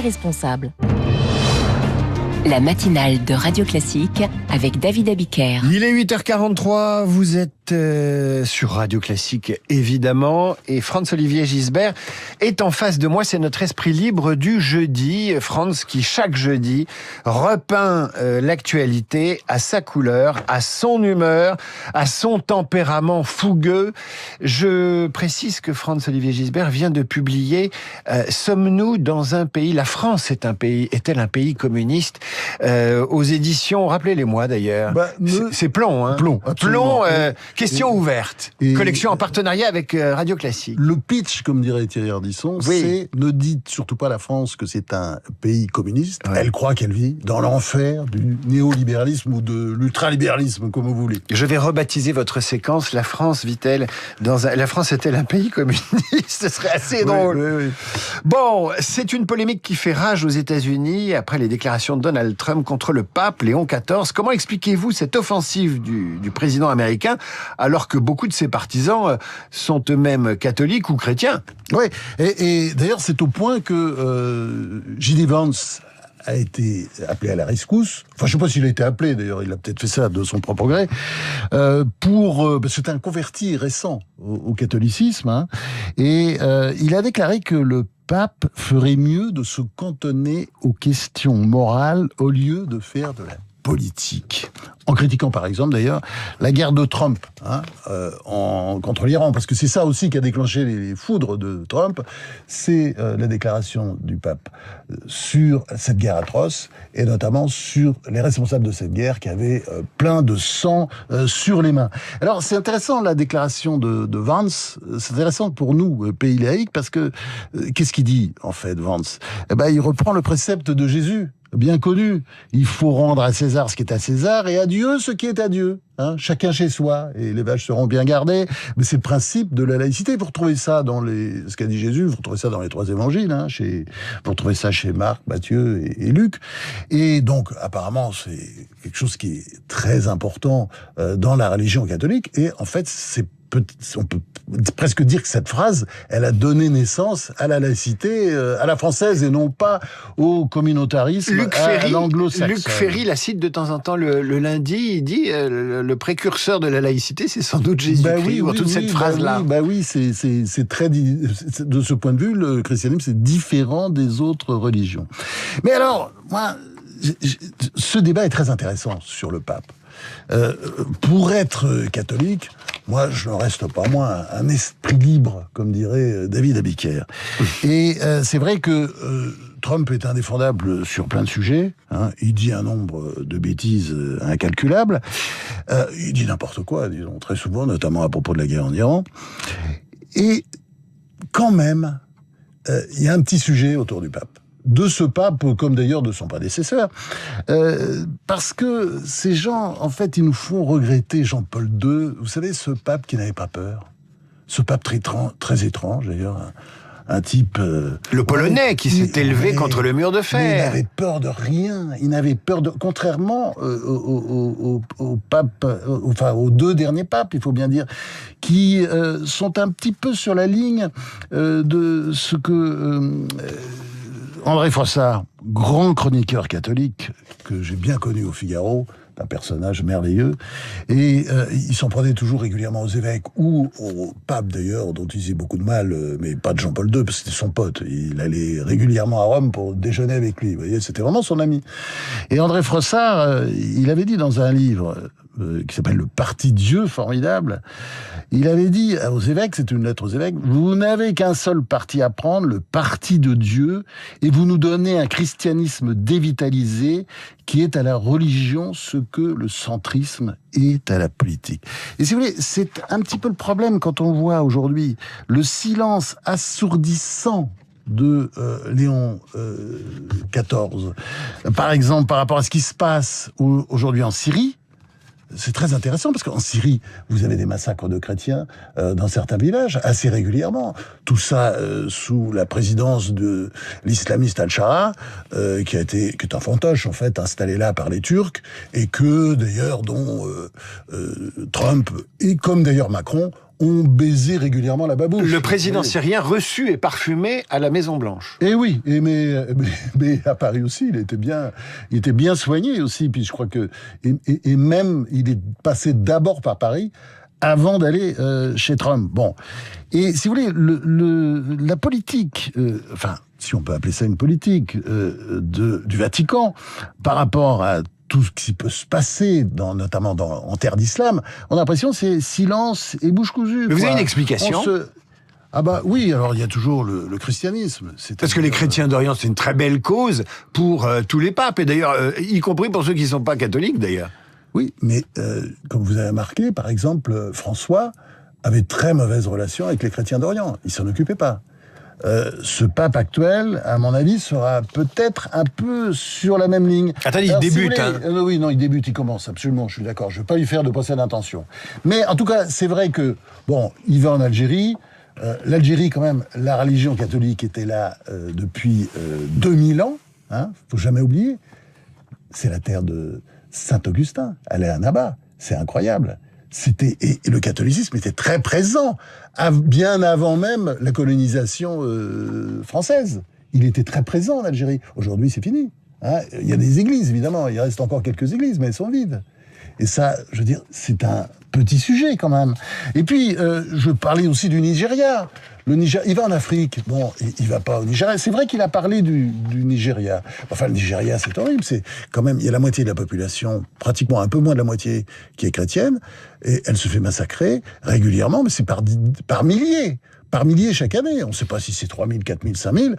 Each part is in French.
responsable. La matinale de Radio Classique avec David Abiker. Il est 8h43, vous êtes sur Radio Classique évidemment, et Franz-Olivier Gisbert est en face de moi. C'est notre esprit libre du jeudi, Franz, qui chaque jeudi repeint l'actualité à sa couleur, à son humeur, à son tempérament fougueux. Je précise que Franz-Olivier Gisbert vient de publier Sommes-nous dans un pays, la France est-elle un pays communiste, aux éditions, rappelez-les-moi d'ailleurs. C'est Plomb, hein. Plomb, absolument. Question ouverte. Collection en partenariat avec Radio Classique. Le pitch, comme dirait Thierry Ardisson, c'est ne dites surtout pas à la France que c'est un pays communiste. Ouais. Elle croit qu'elle vit dans l'enfer du néolibéralisme ou de l'ultralibéralisme, comme vous voulez. Je vais rebaptiser votre séquence. La France la France est-elle un pays communiste? Ce serait assez drôle. Oui. Bon, c'est une polémique qui fait rage aux États-Unis après les déclarations de Donald Trump contre le pape Léon XIV. Comment expliquez-vous cette offensive du président américain, alors que beaucoup de ses partisans sont eux-mêmes catholiques ou chrétiens? Oui, et d'ailleurs c'est au point que J.D. Vance a été appelé à la rescousse. Enfin, je sais pas s'il a été appelé, d'ailleurs, il a peut-être fait ça de son propre gré, c'est un converti récent au catholicisme, hein, et il a déclaré que le pape ferait mieux de se cantonner aux questions morales au lieu de faire de la politique. En critiquant par exemple d'ailleurs la guerre de Trump contre l'Iran, parce que c'est ça aussi qui a déclenché les foudres de Trump, c'est la déclaration du pape sur cette guerre atroce, et notamment sur les responsables de cette guerre qui avaient plein de sang sur les mains. Alors c'est intéressant la déclaration de Vance, c'est intéressant pour nous, pays laïcs, parce que qu'est-ce qu'il dit en fait Vance? Il reprend le précepte de Jésus, bien connu. Il faut rendre à César ce qui est à César et à Dieu ce qui est à Dieu. Hein, chacun chez soi, et les vaches seront bien gardées. Mais c'est le principe de la laïcité. Vous retrouvez ça dans ce qu'a dit Jésus, vous retrouvez ça dans les 3 évangiles, hein, vous retrouvez ça chez Marc, Matthieu et Luc. Et donc, apparemment, c'est quelque chose qui est très important dans la religion catholique. Et en fait, on peut presque dire que cette phrase, elle a donné naissance à la laïcité, à la française, et non pas au communautarisme, à l'anglo-saxon. Luc Ferry la cite de temps en temps le lundi, il dit le précurseur de la laïcité, c'est sans doute Jésus-Christ, cette phrase-là. C'est très... De ce point de vue, le christianisme, c'est différent des autres religions. Mais alors, moi, ce débat est très intéressant sur le pape. Pour être catholique, moi, je ne reste pas moins un esprit libre, comme dirait David Abiker. Et c'est vrai que Trump est indéfendable sur plein de sujets. Hein. Il dit un nombre de bêtises incalculables. Il dit n'importe quoi, disons, très souvent, notamment à propos de la guerre en Iran. Et quand même, il y a un petit sujet autour du pape. De ce pape, comme d'ailleurs de son prédécesseur, parce que ces gens, en fait, ils nous font regretter Jean-Paul II, vous savez, ce pape qui n'avait pas peur, ce pape très étrange d'ailleurs, un type... le Polonais qui s'est élevé contre le mur de fer. Mais il n'avait peur de rien, contrairement au pape, aux 2 derniers papes, il faut bien dire, qui sont un petit peu sur la ligne de ce que... André Froissart, grand chroniqueur catholique, que j'ai bien connu au Figaro, un personnage merveilleux, et il s'en prenait toujours régulièrement aux évêques, ou au pape d'ailleurs, dont il disait beaucoup de mal, mais pas de Jean-Paul II, parce que c'était son pote. Il allait régulièrement à Rome pour déjeuner avec lui, vous voyez, c'était vraiment son ami. Et André Froissart, il avait dit dans un livre qui s'appelle Le Parti de Dieu, formidable, il avait dit aux évêques, c'est une lettre aux évêques, vous n'avez qu'un seul parti à prendre, le parti de Dieu, et vous nous donnez un christianisme dévitalisé qui est à la religion ce que le centrisme est à la politique. Et si vous voulez, c'est un petit peu le problème quand on voit aujourd'hui le silence assourdissant de Léon XIV. Par exemple, par rapport à ce qui se passe aujourd'hui en Syrie, c'est très intéressant parce qu'en Syrie, vous avez des massacres de chrétiens dans certains villages assez régulièrement. Tout ça sous la présidence de l'islamiste Al-Shara, qui est un fantoche en fait installé là par les Turcs et que d'ailleurs dont Trump et comme d'ailleurs Macron ont baisé régulièrement la babouche. Le président syrien reçu et parfumé à la Maison-Blanche. Et oui, mais à Paris aussi, il était bien soigné aussi. Puis je crois que et même il est passé d'abord par Paris avant d'aller chez Trump. Bon, et si vous voulez, la politique, si on peut appeler ça une politique du Vatican par rapport à tout ce qui peut se passer, notamment en terre d'islam, on a l'impression que c'est silence et bouche cousue. Mais vous avez une explication ? Ah bah oui, alors il y a toujours le christianisme. Parce que les chrétiens d'Orient, c'est une très belle cause pour tous les papes, et d'ailleurs, y compris pour ceux qui ne sont pas catholiques d'ailleurs. Oui, mais comme vous avez remarqué, par exemple, François avait très mauvaise relation avec les chrétiens d'Orient. Il s'en occupait pas. Ce pape actuel, à mon avis, sera peut-être un peu sur la même ligne. Attendez, il débute. Oui, non, il débute, il commence, absolument, je suis d'accord. Je ne vais pas lui faire de procès d'intention. Mais en tout cas, c'est vrai que, il va en Algérie. L'Algérie, quand même, la religion catholique était là depuis 2000 ans. Faut jamais oublier. C'est la terre de Saint-Augustin. Elle est à Annaba. C'est incroyable. Et le catholicisme était très présent, bien avant même la colonisation française. Il était très présent en Algérie. Aujourd'hui, c'est fini. Il y a des églises, évidemment. Il reste encore quelques églises, mais elles sont vides. Et ça, je veux dire, c'est un petit sujet quand même. Et puis, je parlais aussi du Nigeria. Le Nigeria, il va en Afrique. Bon, il va pas au Nigeria. C'est vrai qu'il a parlé du Nigeria. Enfin, le Nigeria, c'est horrible. C'est quand même, il y a la moitié de la population, pratiquement un peu moins de la moitié, qui est chrétienne, et elle se fait massacrer régulièrement, mais c'est par milliers. Par milliers chaque année. On ne sait pas si c'est 3 000, 4 000, 5 000.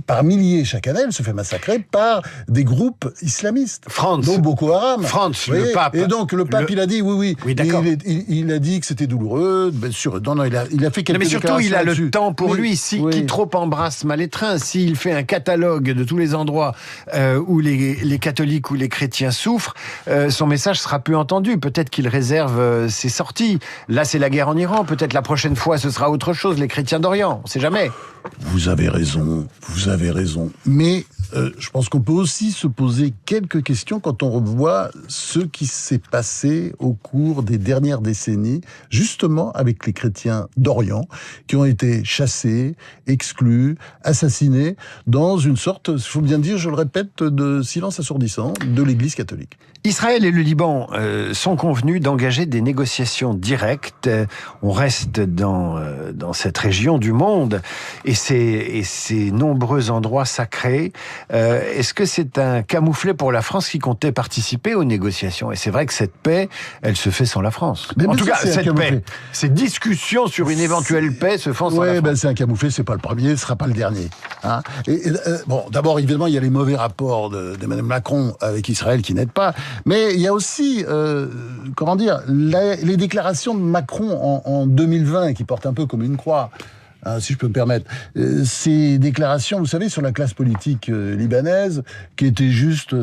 Par milliers chaque année, elle se fait massacrer par des groupes islamistes. Donc Boko Haram. Le pape. Et donc le pape, il a dit oui. Oui, d'accord. Il a dit que c'était douloureux. Bien sûr. Non, il a fait quelques déclarations. Mais surtout, il a le temps pour lui. Oui. Qui trop embrasse mal étreint. S'il fait un catalogue de tous les endroits où les catholiques ou les chrétiens souffrent, son message sera peu entendu. Peut-être qu'il réserve ses sorties. Là, c'est la guerre en Iran. Peut-être la prochaine fois, ce sera autre chose. Les chrétiens d'Orient, on ne sait jamais. Vous avez raison. Mais je pense qu'on peut aussi se poser quelques questions quand on revoit ce qui s'est passé au cours des dernières décennies, justement avec les chrétiens d'Orient, qui ont été chassés, exclus, assassinés, dans une sorte, il faut bien dire, je le répète, de silence assourdissant de l'Église catholique. Israël et le Liban sont convenus d'engager des négociations directes. On reste dans cette région du monde et ces nombreux endroits sacrés. Est-ce que c'est un camouflet pour la France qui comptait participer aux négociations ? Et c'est vrai que cette paix, elle se fait sans la France. En tout cas, cette paix, ces discussions sur une éventuelle paix se font sans la France. C'est un camouflet, c'est pas le premier, ce sera pas le dernier. D'abord, évidemment, il y a les mauvais rapports d'Emmanuel Macron avec Israël qui n'aident pas. Mais il y a aussi, les déclarations de Macron en 2020 qui portent un peu comme une croix. Si je peux me permettre, ces déclarations, vous savez, sur la classe politique libanaise, qui était juste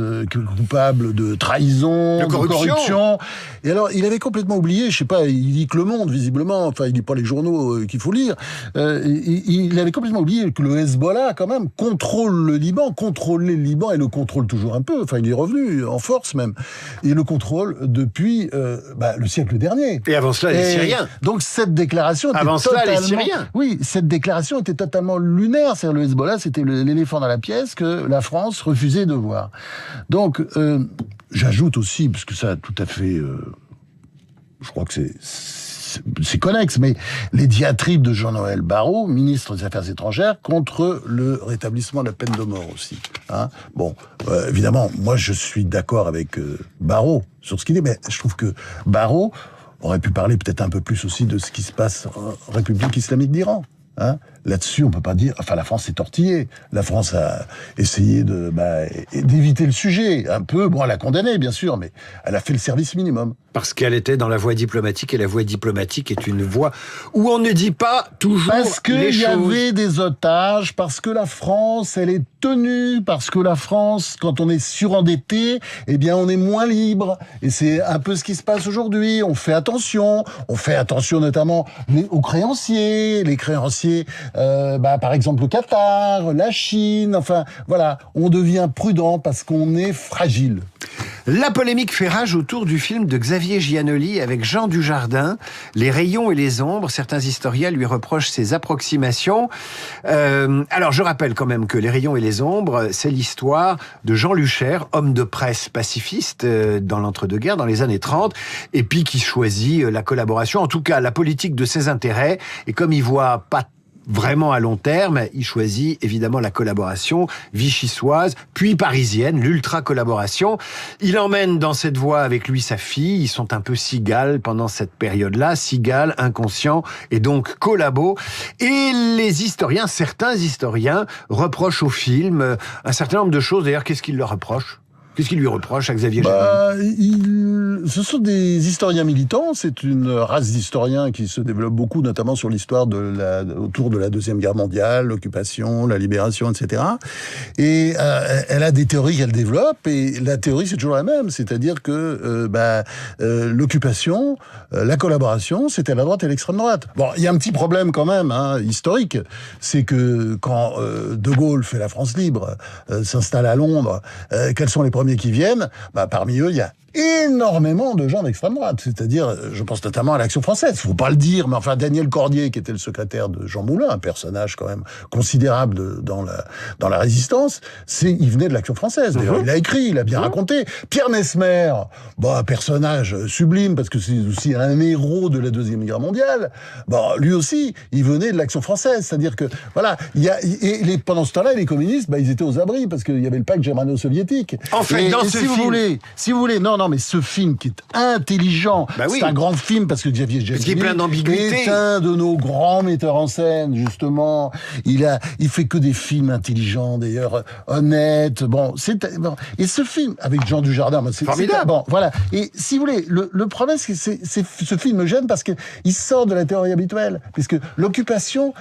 coupable de trahison, de corruption. Et alors, il avait complètement oublié, je sais pas, il lit que Le Monde, visiblement, enfin, il lit pas les journaux qu'il faut lire, il avait complètement oublié que le Hezbollah, quand même, contrôlait le Liban, et le contrôle toujours un peu, enfin, il est revenu, en force même, et le contrôle depuis le siècle dernier. Et avant cela, les Syriens. Donc, cette déclaration était les Syriens. Oui, cette déclaration était totalement lunaire. C'est-à-dire le Hezbollah, c'était l'éléphant dans la pièce que la France refusait de voir. Donc, j'ajoute aussi, parce que ça a tout à fait... je crois que c'est connexe, mais les diatribes de Jean-Noël Barrot, ministre des Affaires étrangères, contre le rétablissement de la peine de mort aussi. Évidemment, moi je suis d'accord avec Barrot sur ce qu'il dit, mais je trouve que Barrot aurait pu parler peut-être un peu plus aussi de ce qui se passe en République islamique d'Iran. Là-dessus, on peut pas dire... Enfin, la France s'est tortillée. La France a essayé d'éviter le sujet. Un peu, elle a condamné, bien sûr, mais elle a fait le service minimum. Parce qu'elle était dans la voie diplomatique, et la voie diplomatique est une voie où on ne dit pas toujours les choses. Parce qu'il y avait des otages, parce que la France, elle est tenue, parce que la France, quand on est surendetté, on est moins libre. Et c'est un peu ce qui se passe aujourd'hui. On fait attention notamment aux créanciers. Les créanciers, par exemple le Qatar, la Chine, enfin, voilà. On devient prudent parce qu'on est fragile. La polémique fait rage autour du film de Xavier Giannoli avec Jean Dujardin, Les rayons et les ombres. Certains historiens lui reprochent ses approximations. Alors je rappelle quand même que Les rayons et les ombres, c'est l'histoire de Jean Lucher, homme de presse pacifiste dans l'entre-deux-guerres, dans les années 30, et puis qui choisit la collaboration, en tout cas la politique de ses intérêts, et comme il voit pas vraiment à long terme, il choisit évidemment la collaboration vichysoise, puis parisienne, l'ultra-collaboration. Il emmène dans cette voie avec lui sa fille, ils sont un peu cigales pendant cette période-là, cigales, inconscients et donc collabos. Et les historiens, certains historiens, reprochent au film un certain nombre de choses. D'ailleurs, qu'est-ce qu'ils leur reprochent ? Qu'est-ce qu'il lui reproche à Xavier Giannoli ? Ce sont des historiens militants. C'est une race d'historiens qui se développe beaucoup, notamment sur l'histoire autour de la Deuxième Guerre mondiale, l'occupation, la libération, etc. Et elle a des théories qu'elle développe. Et la théorie, c'est toujours la même. C'est-à-dire que l'occupation, la collaboration, c'était la droite et l'extrême droite. Bon, il y a un petit problème quand même, historique. C'est que quand De Gaulle fait la France libre, s'installe à Londres, quels sont les premiers qui viennent, parmi eux, il y a énormément de gens d'extrême droite. C'est-à-dire, je pense notamment à l'Action française. Faut pas le dire, mais enfin, Daniel Cordier, qui était le secrétaire de Jean Moulin, un personnage quand même considérable dans la résistance, il venait de l'Action française. D'ailleurs, il a écrit, il a bien raconté. Pierre Messmer, un personnage sublime, parce que c'est aussi un héros de la Deuxième Guerre mondiale. Lui aussi, il venait de l'Action française. C'est-à-dire que, voilà, pendant ce temps-là, les communistes, ils étaient aux abris, parce qu'il y avait le pacte germano-soviétique. En fait, si vous voulez, non, mais ce film qui est intelligent, c'est un grand film parce que Xavier Giannoli est un de nos grands metteurs en scène, justement. Il fait que des films intelligents, d'ailleurs, honnêtes. Et ce film, avec Jean Dujardin, c'est formidable. Voilà. Et si vous voulez, le problème, c'est ce film me gêne parce qu'il sort de la théorie habituelle. Puisque l'occupation,